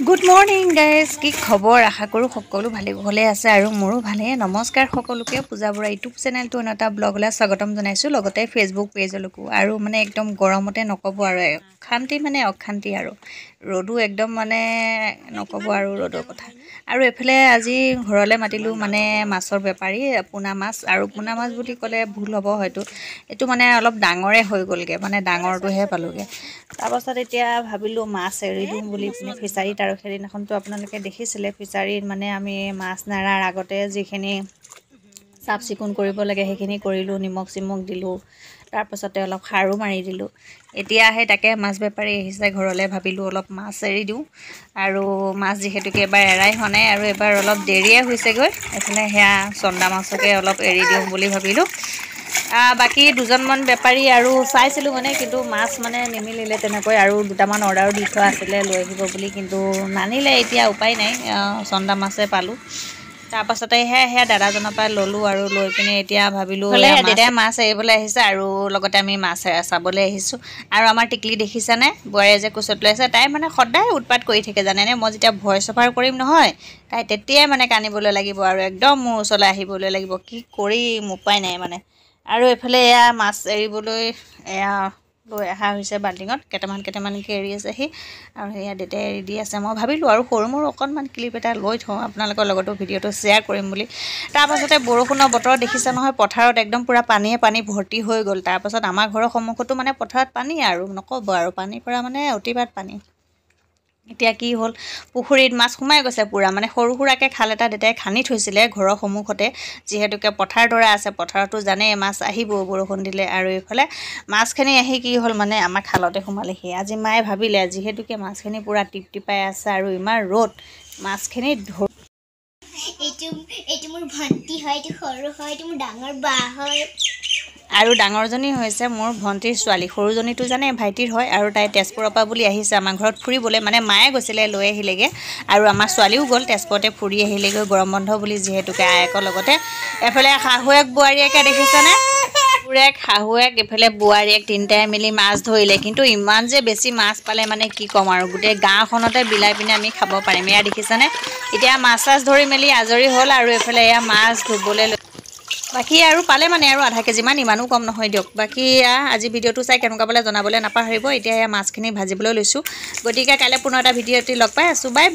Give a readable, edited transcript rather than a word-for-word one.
Good morning guys, কি খবৰ? আশা কৰোঁ সকলো ভালে আছে আৰু মোৰো ভালেই। নমস্কাৰ সকলোকে, পূজা বৰা ইউটিউব চেনেলটো এটা ব্লগলৈ স্বাগতম জনাইছোঁ, লগতে ফেচবুক পেজলৈকো। আৰু মানে একদম গৰমতে নক'ব আৰু অশান্তি আৰু ৰ'দো একদম নক'ব আৰু ৰ'দৰ কথা। আৰু এইফালে আজি ঘৰলৈ মাতিলোঁ মাছৰ বেপাৰী, পোনা মাছ। আৰু পোনা মাছ বুলি ক'লে ভুল হ'ব হয়তো, এইটো অলপ ডাঙৰে হৈ গ'লগৈ, ডাঙৰটোহে পালোঁগৈ। তাৰপাছত এতিয়া ভাবিলোঁ মাছ এৰি দিওঁ বুলি পিনে ফিচাৰীত। আৰু সেইদিনাখনতো আপোনালোকে দেখিছিলে, ফিচাৰীত আমি মাছ নাৰাৰ আগতে যিখিনি চাফ চিকুণ কৰিব লাগে সেইখিনি কৰিলোঁ, নিমখ চিমখ দিলোঁ, তাৰপাছতে অলপ সাৰো মাৰি দিলোঁ। এতিয়া তাকে মাছ বেপাৰী আহিছে ঘৰলৈ, ভাবিলোঁ অলপ মাছ এৰি দিওঁ। আৰু মাছ যিহেতুকে এবাৰ এৰাই হোৱা নাই আৰু এবাৰ অলপ দেৰিয়ে হৈছেগৈ, এইফালে সেয়া চন্দা মাছকে অলপ এৰি দিওঁ বুলি ভাবিলোঁ। বাকী দুজনমান বেপাৰী আৰু চাইছিলোঁ কিন্তু মাছ নিমিলিলে তেনেকৈ। আৰু দুটামান অৰ্ডাৰো দি থোৱা আছিলে লৈ আহিব বুলি, কিন্তু নানিলে। এতিয়া উপায় নাই, চন্দা মাছে পালোঁ। তাৰপাছতে সেয়া দাদাজনৰ পৰা ল'লোঁ আৰু লৈ পিনে এতিয়া ভাবিলোঁ দেউতাই মাছ এৰিবলৈ আহিছে আৰু লগতে আমি মাছ চাবলৈ আহিছোঁ। আৰু আমাৰ টিকলি দেখিছেনে, বোৱাৰীয়ে যে কোচত লৈ আছে, তাই সদায় উৎপাত কৰি থাকে জানেনে। মই যেতিয়া ভইচ অভাৰ কৰিম নহয়, তাই তেতিয়াই কান্দিবলৈ লাগিব আৰু একদম মোৰ ওচৰলৈ আহিবলৈ লাগিব। কি কৰিম, উপায় নাই আৰু এইফালে এয়া মাছ এৰিবলৈ লৈ অহা হৈছে বাল্টিঙত, কেইটামানকৈ এৰি আছেহি। আৰু সেয়া দেউতাই এৰি দি আছে। মই ভাবিলোঁ আৰু সৰু মৰু অকণমান ক্লিপ এটা লৈ থওঁ, আপোনালোকৰ লগতো ভিডিঅ'টো শ্বেয়াৰ কৰিম বুলি। তাৰপাছতে বৰষুণৰ বতৰ দেখিছে নহয়, পথাৰত একদম পূৰা পানী ভৰ্তি হৈ গ'ল। তাৰপাছত আমাৰ ঘৰৰ সন্মুখতো পথাৰত পানী আৰু নক'ব আৰু, পানীৰ পৰা অতিপাত পানী। এতিয়া কি হ'ল, পুখুৰীত মাছ সোমাই গৈছে পূৰা, সৰু সুৰাকৈ খাল এটা দেউতাই খান্দি থৈছিলে ঘৰৰ সন্মুখতে, যিহেতুকে পথাৰ দৰা আছে। পথাৰতো জানেই মাছ আহিব বৰষুণ দিলে। আৰু এইফালে মাছখিনি আহি কি হ'ল আমাৰ খালতে সোমালেহি। আজি মায়ে ভাবিলে যিহেতুকে মাছখিনি পূৰা টিপটিপাই আছে আৰু ইমান ৰ'দ, মাছখিনি এইটো মোৰ ভণ্টি হয়, এইটো সৰু হয়, এইটো মোৰ ডাঙৰ বা হয়। আৰু ডাঙৰজনী হৈছে মোৰ ভণ্টিৰ ছোৱালী, সৰুজনীটো জানে ভাইটিৰ হয়। আৰু তাই তেজপুৰৰ পৰা বুলি আহিছে আমাৰ ঘৰত ফুৰিবলৈ, মায়ে গৈছিলে লৈ আহিলেগৈ। আৰু আমাৰ ছোৱালীও গ'ল তেজপুৰতে ফুৰি আহিলেগৈ, গৰম বন্ধ বুলি, যিহেতুকে আয়েকৰ লগতে। এফালে শাহুৱেক বোৱাৰীয়েকে দেখিছেনে, শাহুৱেক এইফালে বোৱাৰীয়েক তিনিটাই মিলি মাছ ধৰিলে। কিন্তু ইমান যে বেছি মাছ পালে কি ক'ম আৰু, গোটেই গাঁওখনতে বিলাই পিনে আমি খাব পাৰিম। এয়া দেখিছেনে, এতিয়া মাছ চাছ ধৰি মেলি আজৰি হ'ল। আৰু এইফালে এয়া মাছ ধুবলৈ বাকী আৰু পালে আৰু আধা কেজিমান, ইমানো কম নহয় দিয়ক। বাকী আজি ভিডিঅ'টো চাই কেনেকুৱা পালে জনাবলৈ নাপাহৰিব। এতিয়া মাছখিনি ভাজিবলৈ লৈছোঁ। গতিকে কাইলৈ পুনৰ এটা ভিডিঅ'টি লগ পাই আছোঁ। Bye bye.